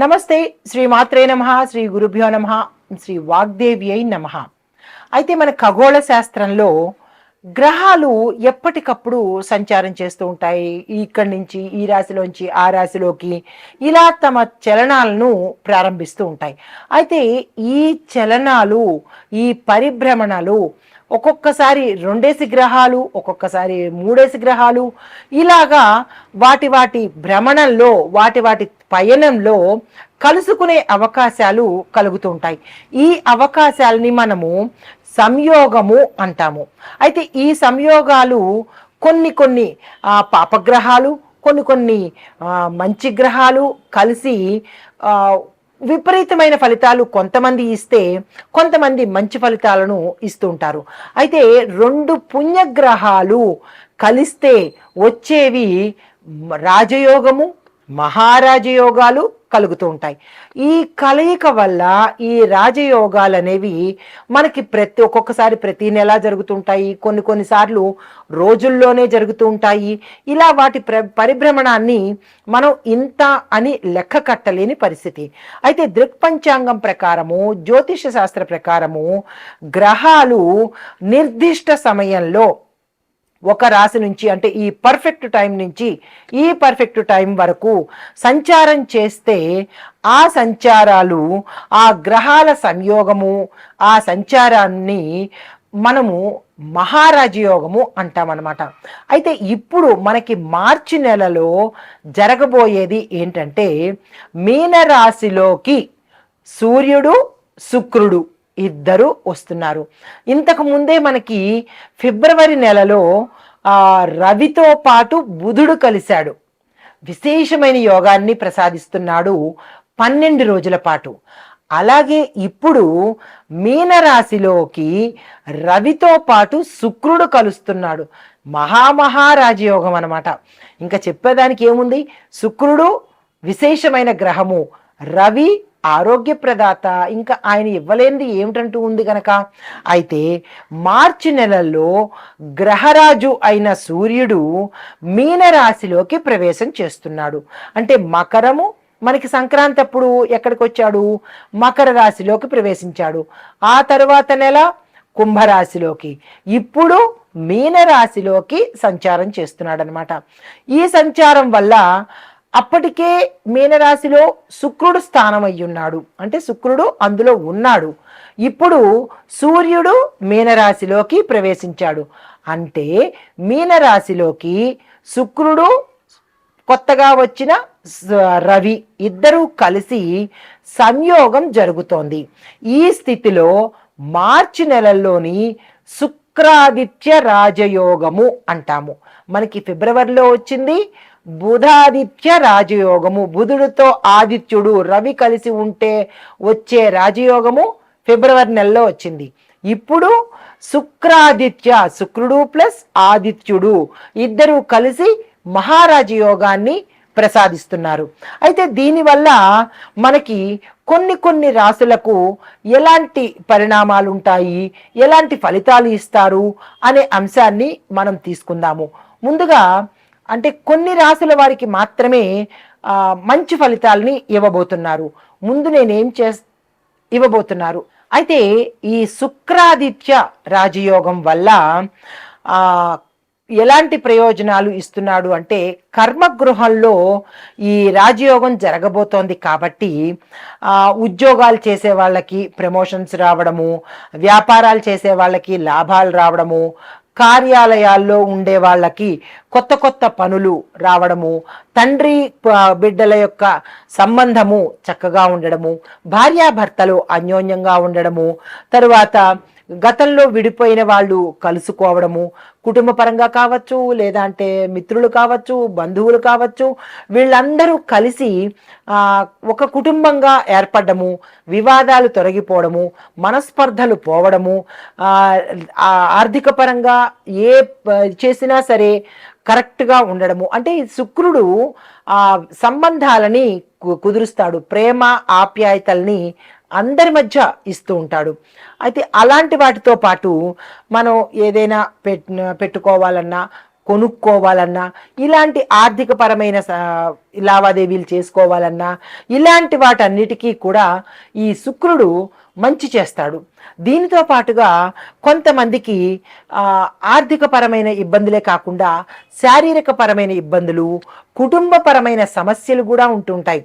నమస్తే. శ్రీ మాత్రే నమః, శ్రీ గురుభ్యో నమః, శ్రీ వాగ్దేవ్యై నమః. అయితే మన ఖగోళ శాస్త్రంలో గ్రహాలు ఎప్పటికప్పుడు సంచారం చేస్తూ ఉంటాయి. ఇక్కడి నుంచి ఈ రాశిలోంచి ఆ రాశిలోకి ఇలా తమ చలనాలను ప్రారంభిస్తూ ఉంటాయి. అయితే ఈ చలనాలు, ఈ పరిభ్రమణలు ఒక్కొక్కసారి 2 గ్రహాలు, ఒక్కొక్కసారి 3 గ్రహాలు ఇలాగా వాటి వాటి భ్రమణంలో, వాటి వాటి పయనంలో కలుసుకునే అవకాశాలు కలుగుతూ ఉంటాయి. ఈ అవకాశాలని మనము సంయోగము అంటాము. అయితే ఈ సంయోగాలు కొన్ని కొన్ని పాపగ్రహాలు, కొన్ని కొన్ని మంచి గ్రహాలు కలిసి విపరీతమైన ఫలితాలు కొంతమంది ఇస్తే, కొంతమంది మంచి ఫలితాలను ఇస్తూ ఉంటారు. అయితే 2 పుణ్యగ్రహాలు కలిస్తే వచ్చేవి రాజయోగము, మహారాజయోగాలు కలుగుతూ ఉంటాయి. ఈ కలయిక వల్ల ఈ రాజయోగాలు అనేవి మనకి ఒక్కొక్కసారి ప్రతి నెల జరుగుతుంటాయి, కొన్నిసార్లు రోజుల్లోనే జరుగుతూ ఉంటాయి. ఇలా వాటి పరిభ్రమణాన్ని మనం ఇంత అని లెక్క కట్టలేని పరిస్థితి. అయితే దృక్పంచాంగం ప్రకారము, జ్యోతిష శాస్త్ర ప్రకారము గ్రహాలు నిర్దిష్ట సమయంలో ఒక రాశి నుంచి, అంటే ఈ పర్ఫెక్ట్ టైం నుంచి ఈ పర్ఫెక్ట్ టైం వరకు సంచారం చేస్తే ఆ సంచారాలు, ఆ గ్రహాల సంయోగము, ఆ సంచారాన్ని మనము మహారాజయోగము అంటామన్నమాట. అయితే ఇప్పుడు మనకి మార్చి నెలలో జరగబోయేది ఏంటంటే, మీనరాశిలోకి సూర్యుడు, శుక్రుడు ఇద్దరు వస్తున్నారు. ఇంతకు ముందే మనకి ఫిబ్రవరి నెలలో రవితో పాటు బుధుడు కలిశాడు. విశేషమైన యోగాన్ని ప్రసాదిస్తున్నాడు 12 రోజుల పాటు. అలాగే ఇప్పుడు మీనరాశిలోకి రవితో పాటు శుక్రుడు కలుస్తున్నాడు. మహారాజయోగం అన్నమాట. ఇంకా చెప్పేదానికి ఏముంది? శుక్రుడు విశేషమైన గ్రహము, రవి ఆరోగ్య ప్రదాత, ఇంకా ఆయన ఇవ్వలేనిది ఏమిటంటూ ఉంది కనుక. అయితే మార్చి నెలల్లో గ్రహరాజు అయిన సూర్యుడు మీనరాశిలోకి ప్రవేశం చేస్తున్నాడు. అంటే మకరము, మనకి సంక్రాంతి అప్పుడు ఎక్కడికి వచ్చాడు? మకర రాశిలోకి ప్రవేశించాడు. ఆ తరువాత నెల కుంభరాశిలోకి, ఇప్పుడు మీనరాశిలోకి సంచారం చేస్తున్నాడు అనమాట. ఈ సంచారం వల్ల అప్పటికే మీనరాశిలో శుక్రుడు స్థానం అయ్యున్నాడు, అంటే శుక్రుడు అందులో ఉన్నాడు. ఇప్పుడు సూర్యుడు మీనరాశిలోకి ప్రవేశించాడు. అంటే మీనరాశిలోకి శుక్రుడు, కొత్తగా వచ్చిన రవి ఇద్దరూ కలిసి సంయోగం జరుగుతోంది. ఈ స్థితిలో మార్చి నెలల్లోని శుక్రాదిత్య రాజయోగము అంటాము. మనకి ఫిబ్రవరిలో వచ్చింది బుధాదిత్య రాజయోగము. బుధుడితో ఆదిత్యుడు, రవి కలిసి ఉంటే వచ్చే రాజయోగము ఫిబ్రవరి నెలలో వచ్చింది. ఇప్పుడు శుక్రాదిత్య, శుక్రుడు ప్లస్ ఆదిత్యుడు ఇద్దరు కలిసి మహారాజయోగాన్ని ప్రసాదిస్తున్నారు. అయితే దీనివల్ల మనకి కొన్ని రాశులకు ఎలాంటి పరిణామాలు ఉంటాయి, ఎలాంటి ఫలితాలు ఇస్తారు అనే అంశాన్ని మనం తీసుకుందాము. ముందుగా అంటే కొన్ని రాశుల వారికి మాత్రమే మంచి ఫలితాలని ఇవ్వబోతున్నారు. ముందు నేనేం ఇవ్వబోతున్నారు. అయితే ఈ శుక్రాదిత్య రాజయోగం వల్ల ఎలాంటి ప్రయోజనాలు ఇస్తున్నాడు అంటే, కర్మగృహంలో ఈ రాజయోగం జరగబోతోంది కాబట్టి ఉద్యోగాలు చేసే వాళ్ళకి ప్రమోషన్స్ రావడము, వ్యాపారాలు చేసే వాళ్ళకి లాభాలు రావడము, కార్యాలయాల్లో ఉండే వాళ్ళకి కొత్త పనులు రావడము, తండ్రి బిడ్డల యొక్క సంబంధము చక్కగా ఉండడము, భార్యాభర్తలు అన్యోన్యంగా ఉండడము, తరువాత గతంలో విడిపోయిన వాళ్ళు కలుసుకోవడము, కుటుంబ పరంగా కావచ్చు, లేదా అంటే మిత్రులు కావచ్చు, బంధువులు కావచ్చు, వీళ్ళందరూ కలిసి ఒక కుటుంబంగా ఏర్పడము, వివాదాలు తొలగిపోవడము, మనస్పర్ధలు పోవడము, ఆర్థిక పరంగా ఏ చేసినా సరే కరెక్ట్గా ఉండడము. అంటే శుక్రుడు సంబంధాలని కుదురుస్తాడు, ప్రేమ ఆప్యాయతల్ని అందరి మధ్య ఇస్తూ ఉంటాడు. అయితే అలాంటి వాటితో పాటు మనం ఏదైనా పెట్టుకోవాలన్నా, కొనుక్కోవాలన్నా, ఇలాంటి ఆర్థిక పరమైన లావాదేవీలు చేసుకోవాలన్నా ఇలాంటి వాటన్నిటికీ కూడా ఈ శుక్రుడు మంచి చేస్తాడు. దీనితో పాటుగా కొంతమందికి ఆర్థికపరమైన ఇబ్బందులే కాకుండా శారీరకపరమైన ఇబ్బందులు, కుటుంబపరమైన సమస్యలు కూడా ఉంటుంటాయి.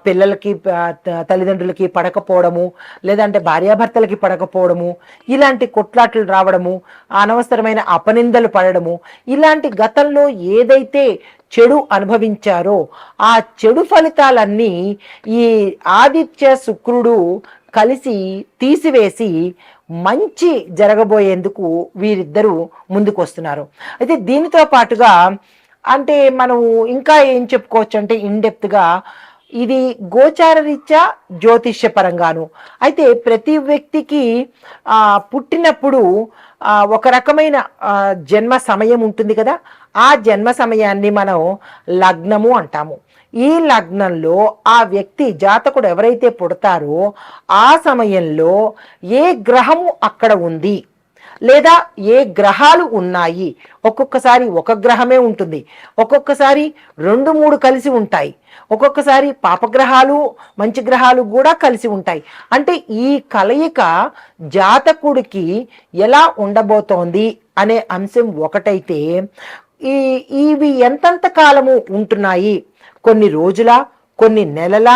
పిల్లలకి తల్లిదండ్రులకి పడకపోవడము, లేదంటే భార్యాభర్తలకి పడకపోవడము, ఇలాంటి కొట్లాట్లు రావడము, అనవసరమైన అపనిందలు పడడము, ఇలాంటి గతంలో ఏదైతే చెడు అనుభవించారో ఆ చెడు ఫలితాలన్నీ ఈ ఆదిత్య శుక్రుడు కలిసి తీసివేసి మంచి జరగబోయేందుకు వీరిద్దరూ ముందుకు వస్తున్నారు. అయితే దీనితో పాటుగా అంటే మనం ఇంకా ఏం చెప్పుకోవచ్చు అంటే ఇన్డెప్త్గా ఇది గోచార రీత్యా జ్యోతిష్య పరంగాను. అయితే ప్రతి వ్యక్తికి పుట్టినప్పుడు ఒక రకమైన జన్మ సమయం ఉంటుంది కదా, ఆ జన్మ సమయాన్ని మనం లగ్నము అంటాము. ఈ లగ్నంలో ఆ వ్యక్తి జాతకుడు ఎవరైతే పుడతారో ఆ సమయంలో ఏ గ్రహము అక్కడ ఉంది లేదా ఏ గ్రహాలు ఉన్నాయి, ఒక్కొక్కసారి ఒక గ్రహమే ఉంటుంది, ఒక్కొక్కసారి 2-3 కలిసి ఉంటాయి, ఒక్కొక్కసారి పాపగ్రహాలు మంచి గ్రహాలు కూడా కలిసి ఉంటాయి. అంటే ఈ కలయిక జాతకుడికి ఎలా ఉండబోతోంది అనే అంశం ఒకటైతే ఇవి ఎంతంత కాలము ఉంటున్నాయి, కొన్ని రోజుల, కొన్ని నెలల,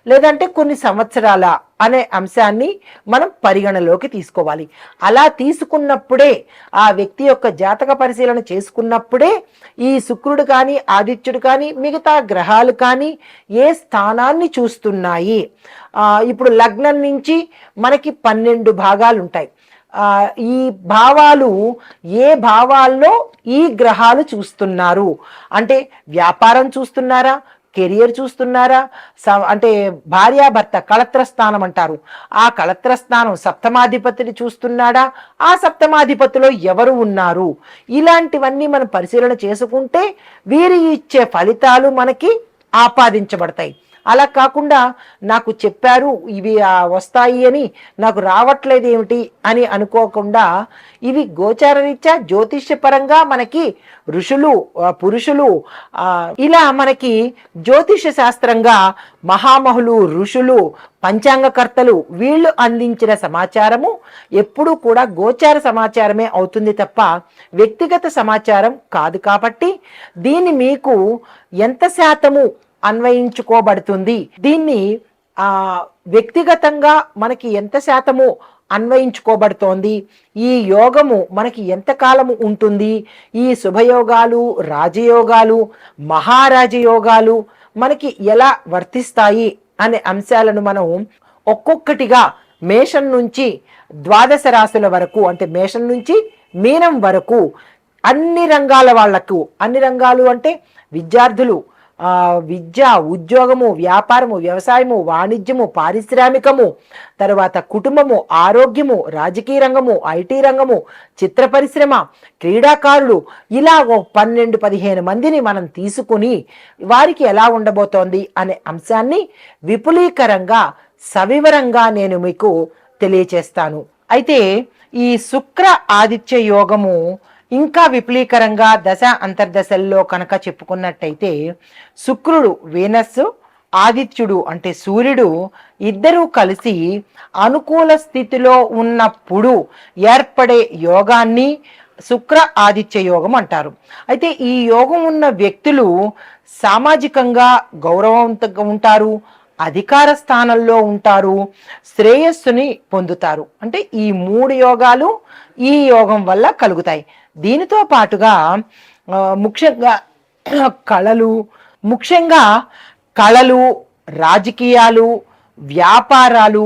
లేదంటే కొన్ని సంవత్సరాల అనే అంశాన్ని మనం పరిగణలోకి తీసుకోవాలి. అలా తీసుకున్నప్పుడే ఆ వ్యక్తి యొక్క జాతక పరిశీలన చేసుకున్నప్పుడే ఈ శుక్రుడు కానీ ఆదిత్యుడు కానీ మిగతా గ్రహాలు కానీ ఏ స్థానాన్ని చూస్తున్నాయి. ఇప్పుడు లగ్నం నుంచి మనకి 12 భాగాలు ఉంటాయి. ఈ భావాలు ఏ భావాల్లో ఈ గ్రహాలు చూస్తున్నారు అంటే వ్యాపారం చూస్తున్నారా, కెరియర్ చూస్తున్నారా, అంటే భార్యాభర్త కళత్ర స్థానం అంటారు, ఆ కళత్ర స్థానం సప్తమాధిపతిని చూస్తున్నాడా, ఆ సప్తమాధిపతిలో ఎవరు ఉన్నారు, ఇలాంటివన్నీ మనం పరిశీలన చేసుకుంటే వీరి ఇచ్చే ఫలితాలు మనకి ఆపాదించబడతాయి. అలా కాకుండా నాకు చెప్పారు ఇవి వస్తాయి అని నాకు రావట్లేదు ఏమిటి అని అనుకోకుండా ఇవి గోచారరీత్యా జ్యోతిష్యపరంగా మనకి ఋషులు పురుషులు ఇలా మనకి జ్యోతిష శాస్త్రంగా మహామహులు ఋషులు పంచాంగకర్తలు వీళ్ళు అందించిన సమాచారము ఎప్పుడూ కూడా గోచార సమాచారమే అవుతుంది తప్ప వ్యక్తిగత సమాచారం కాదు. కాబట్టి దీన్ని మీకు ఎంత శాతము అన్వయించుకోబడుతుంది, దీన్ని వ్యక్తిగతంగా మనకి ఎంత శాతము అన్వయించుకోబడుతోంది, ఈ యోగము మనకి ఎంతకాలము ఉంటుంది, ఈ శుభయోగాలు, రాజయోగాలు, మహారాజయోగాలు మనకి ఎలా వర్తిస్తాయి అనే అంశాలను మనం ఒక్కొక్కటిగా మేషం నుంచి ద్వాదశ రాశుల వరకు, అంటే మేషం నుంచి మీనం వరకు అన్ని రంగాల వాళ్లకు, అన్ని రంగాలు అంటే విద్యార్థులు, విద్య, ఉద్యోగము, వ్యాపారము, వ్యవసాయము, వాణిజ్యము, పారిశ్రామికము, తర్వాత కుటుంబము, ఆరోగ్యము, రాజకీయ రంగము, ఐటీ రంగము, చిత్ర పరిశ్రమ, క్రీడాకారులు, ఇలా 12-15 మందిని మనం తీసుకుని వారికి ఎలా ఉండబోతోంది అనే అంశాన్ని విపులీకరంగా సవివరంగా నేను మీకు తెలియచేస్తాను. అయితే ఈ శుక్ర ఆదిత్య యోగము ఇంకా విపులీకరంగా దశ అంతర్దశల్లో కనుక చెప్పుకున్నట్టయితే శుక్రుడు వీనస్, ఆదిత్యుడు అంటే సూర్యుడు ఇద్దరూ కలిసి అనుకూల స్థితిలో ఉన్నప్పుడు ఏర్పడే యోగాన్ని శుక్ర ఆదిత్య యోగం అంటారు. అయితే ఈ యోగం ఉన్న వ్యక్తులు సామాజికంగా గౌరవవంతంగా ఉంటారు, అధికార స్థానంలో ఉంటారు, శ్రేయస్సుని పొందుతారు. అంటే ఈ 3 యోగాలు ఈ యోగం వల్ల కలుగుతాయి. దీనితో పాటుగా ముఖ్యంగా కళలు, రాజకీయాలు, వ్యాపారాలు,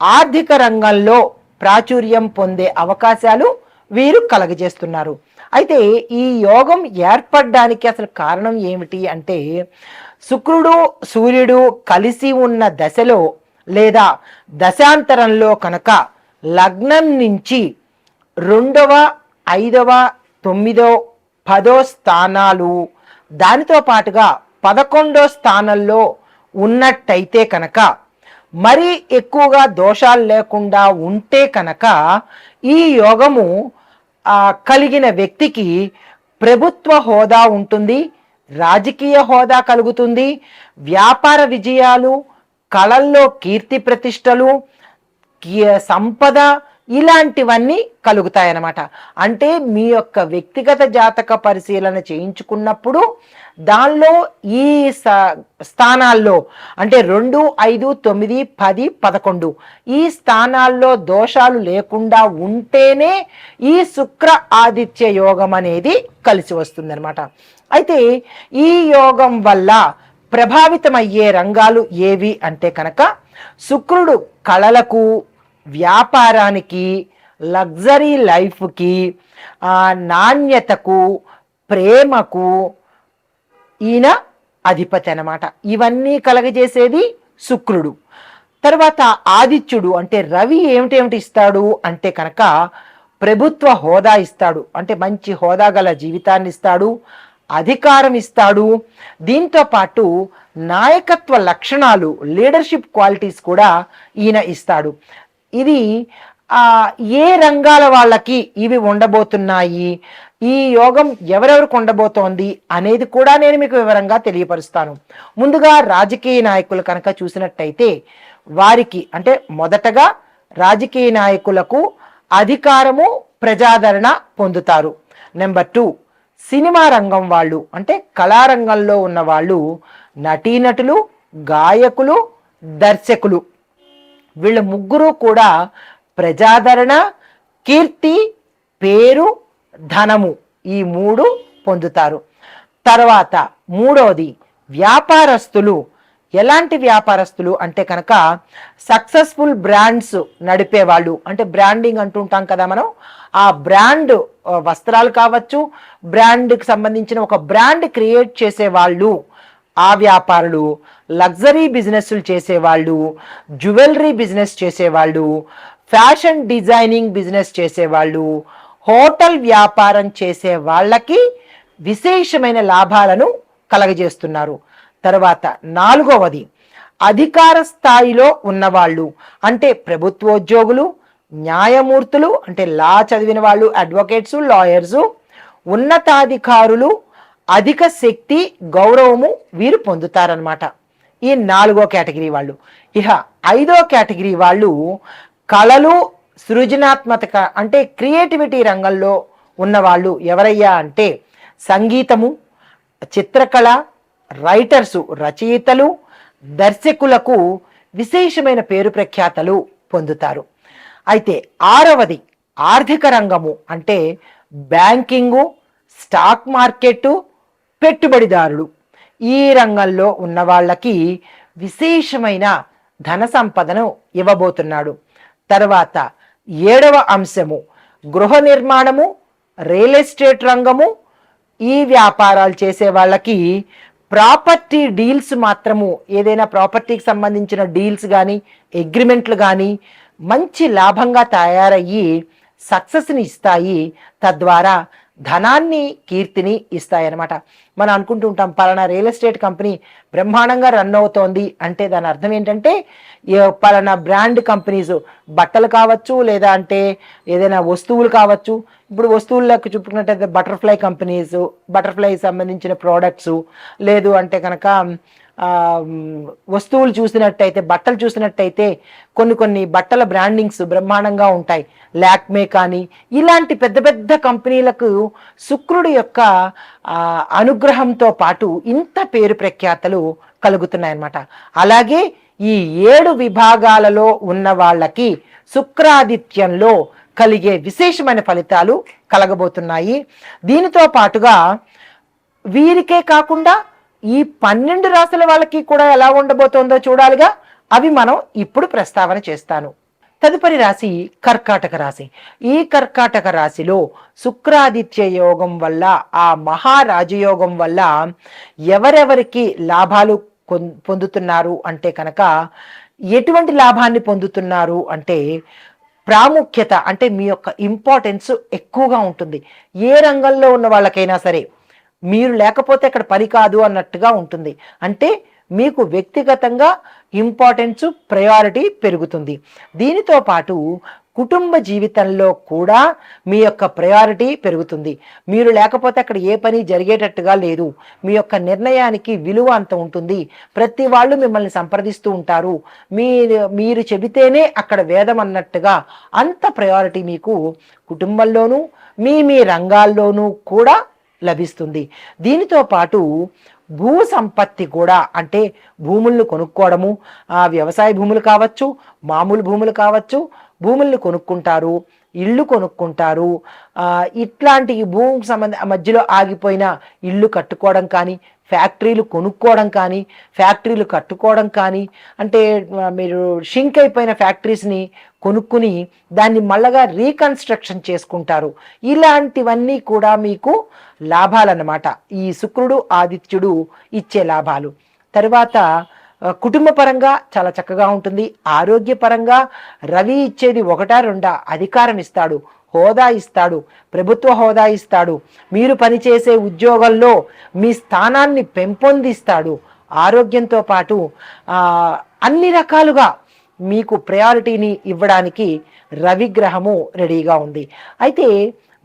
ఆర్థిక రంగంలో ప్రాచుర్యం పొందే అవకాశాలు వీరు కలగజేస్తున్నారు. అయితే ఈ యోగం ఏర్పడడానికి అసలు కారణం ఏమిటి అంటే శుక్రుడు సూర్యుడు కలిసి ఉన్న దశలో లేదా దశాంతరంలో కనుక లగ్నం నుంచి 2వ, 5వ, 9వ, 10వ స్థానాలు, దానితో పాటుగా 11వ స్థానంలో ఉన్నట్టయితే కనుక, మరీ ఎక్కువగా దోషాలు లేకుండా ఉంటే కనుక ఈ యోగము కలిగిన వ్యక్తికి ప్రభుత్వ హోదా ఉంటుంది, రాజకీయ హోదా కలుగుతుంది, వ్యాపార విజయాలు, కళల్లో కీర్తి ప్రతిష్టలు, సంపద, ఇలాంటివన్నీ కలుగుతాయన్నమాట. అంటే మీ యొక్క వ్యక్తిగత జాతక పరిశీలన చేయించుకున్నప్పుడు దానిలో ఈ స్థానాల్లో అంటే 2, 5, 9, 10, 11 ఈ స్థానాల్లో దోషాలు లేకుండా ఉంటేనే ఈ శుక్ర ఆదిత్య యోగం అనేది కలిసి వస్తుంది అనమాట. అయితే ఈ యోగం వల్ల ప్రభావితమయ్యే రంగాలు ఏవి అంటే కనుక శుక్రుడు కళలకు, వ్యాపారానికి, లగ్జరీ లైఫ్కి, నాణ్యతకు, ప్రేమకు ఈయన అధిపతి అన్నమాట. ఇవన్నీ కలగజేసేది శుక్రుడు. తర్వాత ఆదిత్యుడు అంటే రవి ఏమిటేమిటి ఇస్తాడు అంటే కనుక ప్రభుత్వ హోదా ఇస్తాడు, అంటే మంచి హోదా గల జీవితాన్ని ఇస్తాడు, అధికారం ఇస్తాడు. దీంతో పాటు నాయకత్వ లక్షణాలు, లీడర్షిప్ క్వాలిటీస్ కూడా ఈయన ఇస్తాడు. ఇది ఏ రంగాల వాళ్ళకి ఇవి ఉండబోతున్నాయి, ఈ యోగం ఎవరెవరికి ఉండబోతోంది అనేది కూడా నేను మీకు వివరంగా తెలియపరుస్తాను. ముందుగా రాజకీయ నాయకులు కనుక చూసినట్టయితే వారికి అంటే మొదటగా రాజకీయ నాయకులకు అధికారము, ప్రజాదరణ పొందుతారు. నెంబర్ 2 సినిమా రంగం వాళ్ళు అంటే కళారంగంలో ఉన్న వాళ్ళు, నటీనటులు, గాయకులు, దర్శకులు, వీళ్ళ ముగ్గురు కూడా ప్రజాదరణ, కీర్తి, పేరు, ధనము ఈ 3 పొందుతారు. తర్వాత 3వది వ్యాపారస్తులు. ఎలాంటి వ్యాపారస్తులు అంటే కనుక సక్సెస్ఫుల్ బ్రాండ్స్ నడిపేవాళ్ళు, అంటే బ్రాండింగ్ అంటుంటాం కదా మనం, ఆ బ్రాండ్ వస్త్రాలు కావచ్చు, బ్రాండ్కి సంబంధించిన ఒక బ్రాండ్ క్రియేట్ చేసేవాళ్ళు ఆ వ్యాపారులు, లగ్జరీ బిజినెస్లు చేసేవాళ్ళు, జ్యువెలరీ బిజినెస్ చేసేవాళ్ళు, ఫ్యాషన్ డిజైనింగ్ బిజినెస్ చేసేవాళ్ళు, హోటల్ వ్యాపారం చేసే వాళ్ళకి విశేషమైన లాభాలను కలగజేస్తున్నారు. తర్వాత 4వది అధికార స్థాయిలో ఉన్నవాళ్ళు, అంటే ప్రభుత్వోద్యోగులు, న్యాయమూర్తులు అంటే లా చదివిన వాళ్ళు, అడ్వకేట్స్, లాయర్సు, ఉన్నతాధికారులు, అధిక శక్తి, గౌరవము వీరు పొందుతారనమాట. ఈ 4వ కేటగిరీ వాళ్ళు. ఇక 5వ కేటగిరీ వాళ్ళు కళలు, సృజనాత్మక అంటే క్రియేటివిటీ రంగంలో ఉన్నవాళ్ళు. ఎవరయ్యా అంటే సంగీతము, చిత్రకళ, రైటర్సు రచయితలు, దర్శకులకు విశేషమైన పేరు ప్రఖ్యాతలు పొందుతారు. అయితే 6వది ఆర్థిక రంగము అంటే బ్యాంకింగు, స్టాక్ మార్కెట్, పెట్టుబడిదారులు, ఈ రంగంలో ఉన్న వాళ్ళకి విశేషమైన ధన సంపదను ఇవ్వబోతున్నాడు. తర్వాత 7వ అంశము గృహ నిర్మాణము, రియల్ ఎస్టేట్ రంగము, ఈ వ్యాపారాలు చేసే వాళ్ళకి ప్రాపర్టీ డీల్స్ మాత్రము, ఏదైనా ప్రాపర్టీకి సంబంధించిన డీల్స్ కానీ, అగ్రిమెంట్లు కానీ మంచి లాభంగా తయారయ్యి సక్సెస్ని ఇస్తాయి, తద్వారా ధనాన్ని, కీర్తిని ఇస్తాయన్నమాట. మనం అనుకుంటూ ఉంటాం పలానా రియల్ ఎస్టేట్ కంపెనీ బ్రహ్మాండంగా రన్ అవుతోంది అంటే దాని అర్థం ఏంటంటే పలానా బ్రాండ్ కంపెనీస్, బట్టలు కావచ్చు, లేదా అంటే ఏదైనా వస్తువులు కావచ్చు. ఇప్పుడు వస్తువులకు చూపుకున్నట్టయితే బటర్ఫ్లై కంపెనీస్, బటర్ఫ్లై సంబంధించిన ప్రోడక్ట్స్, లేదు అంటే కనుక వస్తువులు చూసినట్టయితే, బట్టలు చూసినట్టయితే కొన్ని బట్టల బ్రాండింగ్స్ బ్రహ్మాండంగా ఉంటాయి. లాక్మే కానీ ఇలాంటి పెద్ద పెద్ద కంపెనీలకు శుక్రుడి యొక్క అనుగ్రహంతో పాటు ఇంత పేరు ప్రఖ్యాతలు కలుగుతున్నాయన్నమాట. అలాగే ఈ 7 విభాగాలలో ఉన్న వాళ్ళకి శుక్రాదిత్యంలో కలిగే విశేషమైన ఫలితాలు కలగబోతున్నాయి. దీనితో పాటుగా వీరికే కాకుండా ఈ 12 రాశుల వాళ్ళకి కూడా ఎలా ఉండబోతోందో చూడాలిగా. అవి మనం ఇప్పుడు ప్రస్తావన చేస్తాను. తదుపరి రాశి కర్కాటక రాశి. ఈ కర్కాటక రాశిలో శుక్రాదిత్య యోగం వల్ల, ఆ మహారాజయోగం వల్ల ఎవరెవరికి లాభాలు పొందుతున్నారు అంటే కనుక ఎటువంటి లాభాన్ని పొందుతున్నారు అంటే ప్రాముఖ్యత, అంటే మీ యొక్క ఇంపార్టెన్స్ ఎక్కువగా ఉంటుంది. ఏ రంగంలో ఉన్న వాళ్ళకైనా సరే మీరు లేకపోతే అక్కడ పని కాదు అన్నట్టుగా ఉంటుంది. అంటే మీకు వ్యక్తిగతంగా ఇంపార్టెన్స్, ప్రయారిటీ పెరుగుతుంది. దీనితో పాటు కుటుంబ జీవితంలో కూడా మీ యొక్క ప్రయారిటీ పెరుగుతుంది. మీరు లేకపోతే అక్కడ ఏ పని జరిగేటట్టుగా లేదు. మీ యొక్క నిర్ణయానికి విలువ అంత ఉంటుంది. ప్రతి వాళ్ళు మిమ్మల్ని సంప్రదిస్తూ ఉంటారు. మీరు చెబితేనే అక్కడ వేదం అన్నట్టుగా అంత ప్రయారిటీ మీకు కుటుంబంలోనూ మీ రంగాల్లోనూ కూడా లభిస్తుంది. దీనితో పాటు భూ సంపత్తి కూడా, అంటే భూములను కొనుక్కోవడము, వ్యవసాయ భూములు కావచ్చు, మామూలు భూములు కావచ్చు, భూములను కొనుక్కుంటారు, ఇళ్ళు కొనుక్కుంటారు. ఇట్లాంటి భూమికి మధ్యలో ఆగిపోయిన ఇళ్ళు కట్టుకోవడం కానీ, ఫ్యాక్టరీలు కొనుక్కోవడం కానీ, ఫ్యాక్టరీలు కట్టుకోవడం కానీ, అంటే మీరు షింక్ అయిపోయిన ఫ్యాక్టరీస్ని కొనుక్కుని దాన్ని మళ్ళగా రీకన్స్ట్రక్షన్ చేసుకుంటారు. ఇలాంటివన్నీ కూడా మీకు లాభాలన్నమాట. ఈ శుక్రుడు ఆదిత్యుడు ఇచ్చే లాభాలు. తర్వాత కుటుంబ పరంగా చాలా చక్కగా ఉంటుంది. ఆరోగ్యపరంగా రవి ఇచ్చేది ఒకటా రెండా? అధికారం ఇస్తాడు, హోదా ఇస్తాడు, ప్రభుత్వ హోదా ఇస్తాడు. మీరు పనిచేసే ఉద్యోగంలో మీ స్థానాన్ని పెంపొందిస్తాడు. ఆరోగ్యంతో పాటు అన్ని రకాలుగా మీకు ప్రయారిటీని ఇవ్వడానికి రవిగ్రహము రెడీగా ఉంది. అయితే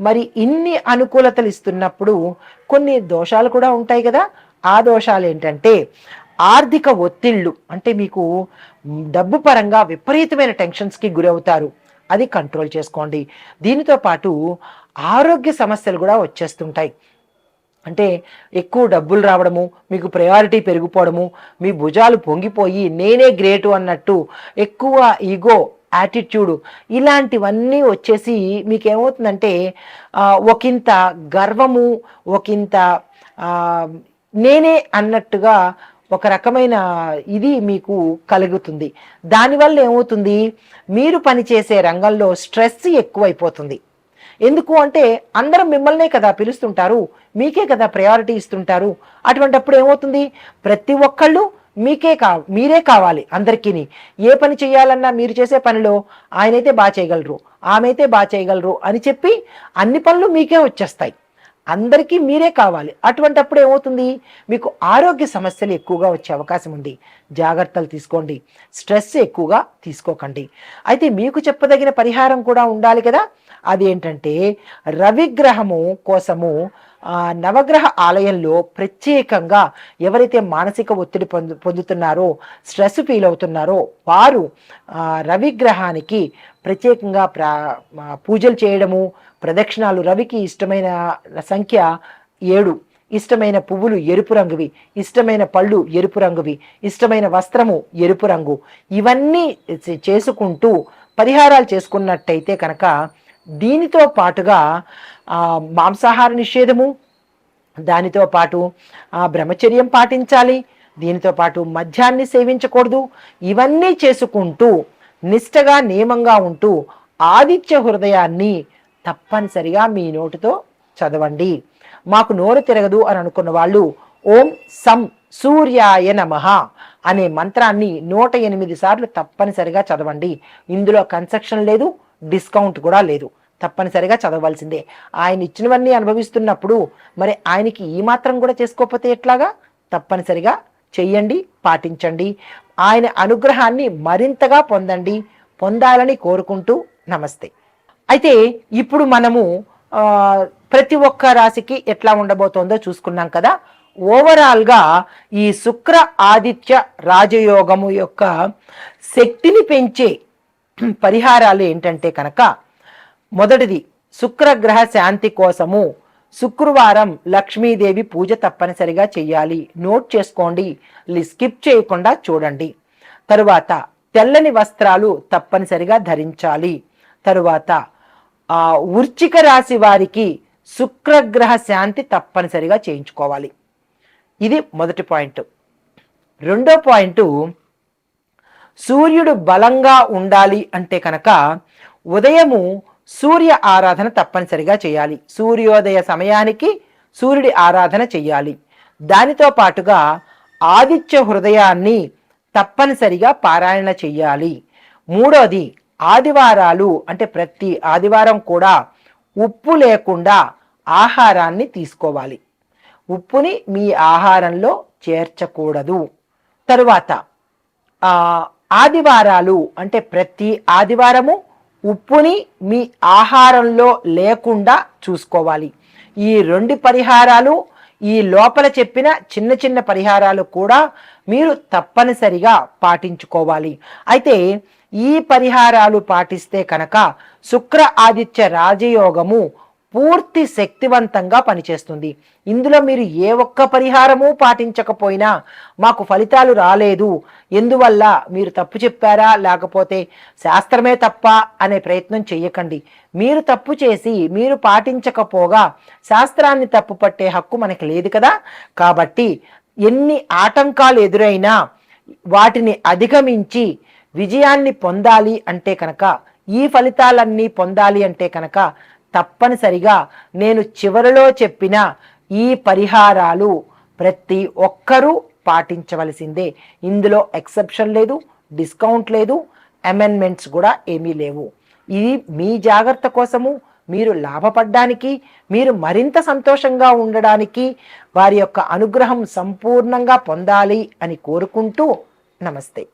మరి ఇన్ని అనుకూలతలు ఇస్తున్నప్పుడు కొన్ని దోషాలు కూడా ఉంటాయి కదా. ఆ దోషాలు ఏంటంటే ఆర్థిక ఒత్తిళ్ళు, అంటే మీకు డబ్బు పరంగా విపరీతమైన టెన్షన్స్కి గురవుతారు. అది కంట్రోల్ చేసుకోండి. దీనితో పాటు ఆరోగ్య సమస్యలు కూడా వచ్చేస్తుంటాయి. అంటే ఎక్కువ డబ్బులు రావడము, మీకు ప్రయారిటీ పెరిగిపోవడము, మీ భుజాలు పొంగిపోయి నేనే గ్రేటు అన్నట్టు ఎక్కువ ఈగో, యాటిట్యూడ్, ఇలాంటివన్నీ వచ్చేసి మీకేమవుతుందంటే ఒకంత గర్వము, ఒకంత నేనే అన్నట్టుగా ఒక రకమైన ఇది మీకు కలుగుతుంది. దానివల్ల ఏమవుతుంది, మీరు పనిచేసే రంగంలో స్ట్రెస్ ఎక్కువైపోతుంది. ఎందుకు అంటే అందరం మిమ్మల్నే కదా పిలుస్తుంటారు, మీకే కదా ప్రయారిటీ ఇస్తుంటారు. అటువంటిప్పుడు ఏమవుతుంది, ప్రతి ఒక్కళ్ళు మీరే కావాలి అందరికీ. ఏ పని చేయాలన్నా మీరు చేసే పనిలో ఆయనైతే బాగా చేయగలరు, ఆమె అయితే బాగా చేయగలరు అని చెప్పి అన్ని పనులు మీకే వచ్చేస్తాయి. అందరికీ మీరే కావాలి. అటువంటిప్పుడు ఏమవుతుంది, మీకు ఆరోగ్య సమస్యలు ఎక్కువగా వచ్చే అవకాశం ఉంది. జాగ్రత్తలు తీసుకోండి, స్ట్రెస్ ఎక్కువగా తీసుకోకండి. అయితే మీకు చెప్పదగిన పరిహారం కూడా ఉండాలి కదా. అది ఏంటంటే రవిగ్రహము కోసము నవగ్రహ ఆలయంలో ప్రత్యేకంగా ఎవరైతే మానసిక ఒత్తిడి పొందుతున్నారో, స్ట్రెస్ ఫీల్ అవుతున్నారో వారు రవిగ్రహానికి ప్రత్యేకంగా పూజలు చేయడము, ప్రదక్షిణాలు. రవికి ఇష్టమైన సంఖ్య 7, ఇష్టమైన పువ్వులు ఎరుపు రంగువి, ఇష్టమైన పళ్ళు ఎరుపు రంగువి, ఇష్టమైన వస్త్రము ఎరుపు రంగు. ఇవన్నీ చేసుకుంటూ పరిహారాలు చేసుకున్నట్టయితే కనుక దీనితో పాటుగా మాంసాహార నిషేధము, దానితో పాటు బ్రహ్మచర్యం పాటించాలి, దీనితో పాటు మద్యాన్ని సేవించకూడదు. ఇవన్నీ చేసుకుంటూ నిష్టగా నియమంగా ఉంటూ ఆదిత్య హృదయాన్ని తప్పనిసరిగా మీ నోటితో చదవండి. మాకు నోరు తిరగదు అని అనుకున్న వాళ్ళు ఓం సం సూర్యాయ నమః అనే మంత్రాన్ని 108 సార్లు తప్పనిసరిగా చదవండి. ఇందులో కన్సెషన్ లేదు, డిస్కౌంట్ కూడా లేదు. తప్పనిసరిగా చదవవలసిందే. ఆయన ఇచ్చినవన్నీ అనుభవిస్తున్నప్పుడు మరి ఆయనకి ఈ మాత్రం కూడా చేసుకోకపోతే ఎట్లాగా? తప్పనిసరిగా చెయ్యండి, పాటించండి. ఆయన అనుగ్రహాన్ని మరింతగా పొందాలని కోరుకుంటూ నమస్తే. అయితే ఇప్పుడు మనము ప్రతి ఒక్క రాశికి ఎట్లా ఉండబోతోందో చూసుకున్నాం కదా. ఓవరాల్గా ఈ శుక్ర ఆదిత్య రాజయోగము యొక్క శక్తిని పెంచే పరిహారాలు ఏంటంటే కనుక, మొదటిది శుక్రగ్రహ శాంతి కోసము శుక్రవారం లక్ష్మీదేవి పూజ తప్పనిసరిగా చెయ్యాలి. నోట్ చేసుకోండి, స్కిప్ చేయకుండా చూడండి. తరువాత తెల్లని వస్త్రాలు తప్పనిసరిగా ధరించాలి. తరువాత వృశ్చిక రాశి వారికి శుక్రగ్రహ శాంతి తప్పనిసరిగా చేయించుకోవాలి. ఇది మొదటి పాయింట్. రెండో పాయింట్, సూర్యుడు బలంగా ఉండాలి అంటే కనుక ఉదయము సూర్య ఆరాధన తప్పనిసరిగా చేయాలి. సూర్యోదయ సమయానికి సూర్యుడి ఆరాధన చెయ్యాలి. దానితో పాటుగా ఆదిత్య హృదయాన్ని తప్పనిసరిగా పారాయణ చెయ్యాలి. మూడోది, ఆదివారాలు అంటే ప్రతి ఆదివారం కూడా ఉప్పు లేకుండా ఆహారాన్ని తీసుకోవాలి. ఉప్పుని మీ ఆహారంలో చేర్చకూడదు. తరువాత ఆదివారాలు అంటే ప్రతి ఆదివారము ఉప్పుని మీ ఆహారంలో లేకుండా చూసుకోవాలి. ఈ 2 పరిహారాలు, ఈ లోపల చెప్పిన చిన్న చిన్న పరిహారాలు కూడా మీరు తప్పనిసరిగా పాటించుకోవాలి. అయితే ఈ పరిహారాలు పాటిస్తే కనుక శుక్ర ఆదిత్య రాజయోగము పూర్తి శక్తివంతంగా పనిచేస్తుంది. ఇందులో మీరు ఏ ఒక్క పరిహారము పాటించకపోయినా మాకు ఫలితాలు రాలేదు, ఎందువల్ల మీరు తప్పు చెప్పారా లేకపోతే శాస్త్రమే తప్ప అనే ప్రయత్నం చెయ్యకండి. మీరు తప్పు చేసి మీరు పాటించకపోగా శాస్త్రాన్ని తప్పు పట్టే హక్కు మనకి లేదు కదా. కాబట్టి ఎన్ని ఆటంకాలు ఎదురైనా వాటిని అధిగమించి విజయాన్ని పొందాలి అంటే కనుక, ఈ ఫలితాలన్నీ పొందాలి అంటే కనుక తప్పనిసరిగా నేను చివరిలో చెప్పిన ఈ పరిహారాలు ప్రతి ఒక్కరూ పాటించవలసిందే. ఇందులో ఎక్సెప్షన్ లేదు, డిస్కౌంట్ లేదు, అమెండ్మెంట్స్ కూడా ఏమీ లేవు. ఇది మీ జాగ్రత్త కోసము, మీరు లాభపడడానికి, మీరు మరింత సంతోషంగా ఉండడానికి, వారి యొక్క అనుగ్రహం సంపూర్ణంగా పొందాలి అని కోరుకుంటూ నమస్తే.